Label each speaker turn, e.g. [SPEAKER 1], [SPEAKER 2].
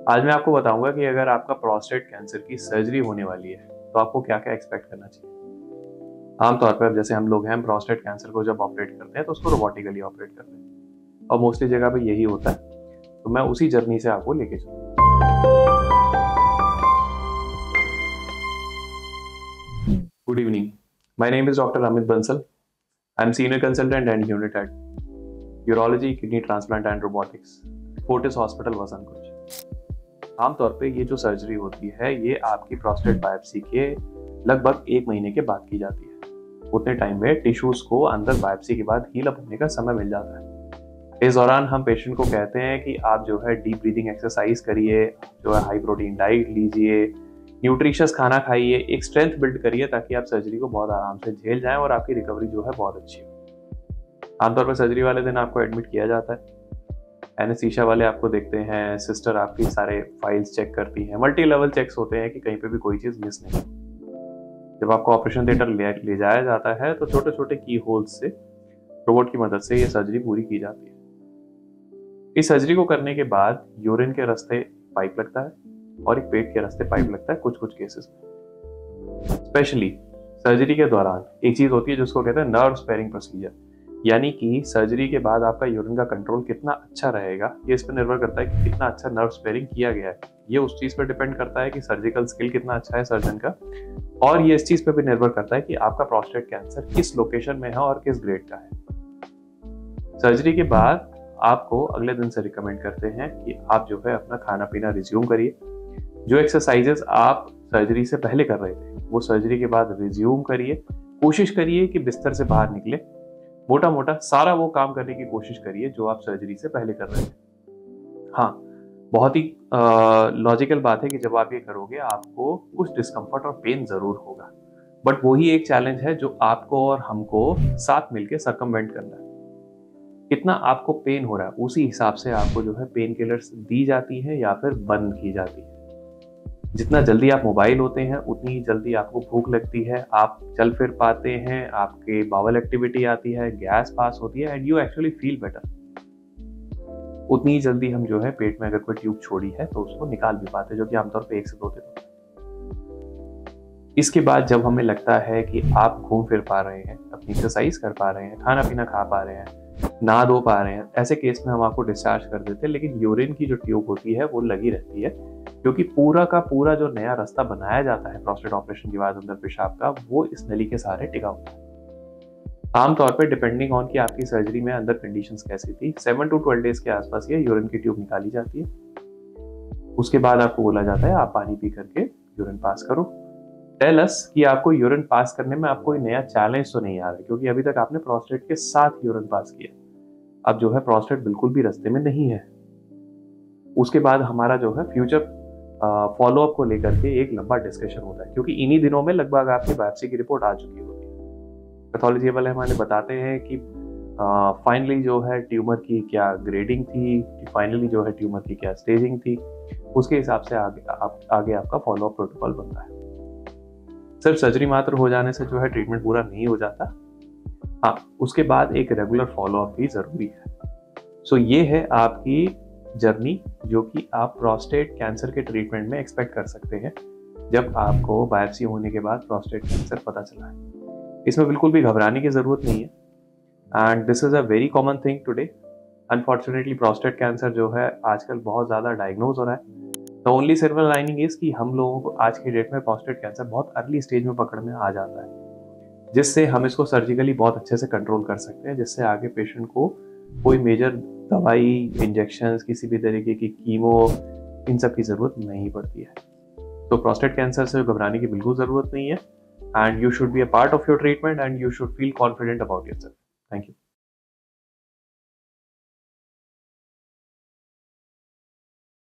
[SPEAKER 1] आज मैं आपको बताऊंगा कि अगर आपका प्रोस्टेट कैंसर की सर्जरी होने वाली है तो आपको क्या क्या एक्सपेक्ट करना चाहिए। आमतौर पर जैसे हम लोग हैं प्रोस्टेट कैंसर को जब ऑपरेट करते हैं तो उसको रोबोटिकली ऑपरेट करते हैं और मोस्टली जगह पे यही होता है। तो मैं उसी जर्नी से आपको लेके चलूँ। Good evening, my name is doctor Amit Bansal. I am senior consultant and unit at urology, kidney transplant and robotics, Fortis hospital Vasant. आमतौर पे ये जो सर्जरी होती है ये आपकी प्रोस्टेट बायोप्सी के लगभग 1 महीने के बाद की जाती है। उतने टाइम में टिश्यूज को अंदर बायोप्सी के बाद हील अप होने का समय मिल जाता है। इस दौरान हम पेशेंट को कहते हैं कि आप जो है डीप ब्रीदिंग एक्सरसाइज करिए, जो है हाई प्रोटीन डाइट लीजिए, न्यूट्रिशियस खाना खाइए, एक स्ट्रेंथ बिल्ड करिए ताकि आप सर्जरी को बहुत आराम से झेल जाएं और आपकी रिकवरी जो है बहुत अच्छी हो। आमतौर पर सर्जरी वाले दिन आपको एडमिट किया जाता है। एनेस्थीसिया वाले आपको देखते हैं, सिस्टर आपकी सारे फाइल्स चेक करती हैं, मल्टी लेवल चेक्स होते हैं कि कहीं पे भी कोई चीज़ मिस नहीं। जब आपको ऑपरेशन थिएटर ले जाया जाता है तो छोटे छोटे की होल्स से रोबोट की मदद से ये सर्जरी पूरी की जाती है। इस सर्जरी को करने के बाद यूरिन के रास्ते पाइप लगता है और एक पेट के रास्ते पाइप लगता है कुछ कुछ केसेस में। स्पेशली सर्जरी के दौरान एक चीज होती है जिसको कहते हैं नर्व स्पेयरिंग प्रोसीजर, यानी कि सर्जरी के बाद आपका यूरिन का कंट्रोल कितना अच्छा रहेगा ये इस पर निर्भर करता है कि कितना अच्छा नर्व स्पेयरिंग किया गया है। ये उस चीज पर डिपेंड करता है कि सर्जिकल स्किल कितना अच्छा है सर्जन का, और ये इस चीज पर भी निर्भर करता है कि आपका प्रोस्टेट कैंसर किस लोकेशन में है और किस ग्रेड का है। सर्जरी के बाद आपको अगले दिन से रिकमेंड करते हैं कि आप जो है अपना खाना पीना रिज्यूम करिए। जो एक्सरसाइजेस आप सर्जरी से पहले कर रहे थे वो सर्जरी के बाद रिज्यूम करिए। कोशिश करिए कि बिस्तर से बाहर निकले, मोटा मोटा सारा वो काम करने की कोशिश करिए जो आप सर्जरी से पहले कर रहे थे। हाँ, बहुत ही लॉजिकल बात है कि जब आप ये करोगे आपको कुछ डिस्कम्फर्ट और पेन जरूर होगा, बट वही एक चैलेंज है जो आपको और हमको साथ मिलकर सर्कमवेंट करना है। कितना आपको पेन हो रहा है उसी हिसाब से आपको जो है पेन किलर्स दी जाती है या फिर बंद की जाती है। जितना जल्दी आप मोबाइल होते हैं उतनी ही जल्दी आपको भूख लगती है, आप चल फिर पाते हैं, आपके बावल एक्टिविटी आती है, गैस पास होती है and you actually feel better. उतनी ही जल्दी हम जो है पेट में अगर कोई ट्यूब छोड़ी है तो उसको निकाल भी पाते हैं, जो कि आमतौर पे 1 से 2 दिन होता है। इसके बाद जब हमें लगता है कि आप घूम फिर पा रहे हैं, अपनी एक्सरसाइज कर पा रहे हैं, खाना पीना खा पा रहे हैं, नहा धो पा रहे हैं, ऐसे केस में हम आपको डिस्चार्ज कर देते हैं। लेकिन यूरिन की जो ट्यूब होती है वो लगी रहती है, क्योंकि पूरा का पूरा जो नया रास्ता बनाया जाता है प्रोस्टेट ऑपरेशन के बाद अंदर पेशाब का, वो इस नली के सहारे टिका होता है। आमतौर पर डिपेंडिंग ऑन कि आपकी सर्जरी में अंदर कंडीशंस कैसी थी, 7 to 12 डेज के आसपास ये यूरिन की ट्यूब निकाली जाती है। उसके बाद आपको बोला जाता है आप पानी पी करके यूरिन पास करो। टेल अस कि आपको यूरिन पास करने में आपको कोई नया चैलेंज तो नहीं आ रहा है, क्योंकि अभी तक आपने प्रोस्टेट के साथ यूरिन पास किया। अब जो है प्रोस्टेट बिल्कुल भी रास्ते में नहीं है। उसके बाद हमारा जो है फ्यूचर फॉलोअप को लेकर के एक लंबा डिस्कशन होता है, क्योंकि इन्हीं दिनों में लगभग आपकी बायोप्सी की रिपोर्ट आ चुकी होती है। पैथोलॉजी वाले हमारे बताते हैं कि फाइनली जो है ट्यूमर की क्या ग्रेडिंग थी, फाइनली जो है ट्यूमर की क्या स्टेजिंग थी, उसके हिसाब से आगे आपका फॉलोअप प्रोटोकॉल बनता है। सिर्फ सर्जरी मात्र हो जाने से जो है ट्रीटमेंट पूरा नहीं हो जाता। हाँ, उसके बाद एक रेगुलर फॉलोअप भी जरूरी है। सो ये है आपकी जर्नी जो कि आप प्रोस्टेट कैंसर के ट्रीटमेंट में एक्सपेक्ट कर सकते हैं जब आपको बायोप्सी होने के बाद प्रोस्टेट कैंसर पता चला है। इसमें बिल्कुल भी घबराने की जरूरत नहीं है and this is a very common thing today. Unfortunately prostate cancer जो है आजकल बहुत ज़्यादा डायग्नोज हो रहा है। The only silver lining is कि हम लोगों को आज की डेट में प्रोस्टेट कैंसर बहुत अर्ली स्टेज में पकड़ में आ जाता है, जिससे हम इसको सर्जिकली बहुत अच्छे से कंट्रोल कर सकते हैं, जिससे आगे पेशेंट को कोई मेजर दवाई, इंजेक्शंस, किसी भी तरीके की कीमो, इन सब की ज़रूरत नहीं पड़ती है। तो प्रोस्टेट कैंसर से घबराने की बिल्कुल ज़रूरत नहीं है and you should be a part of your treatment and you should feel confident about yourself. Thank you.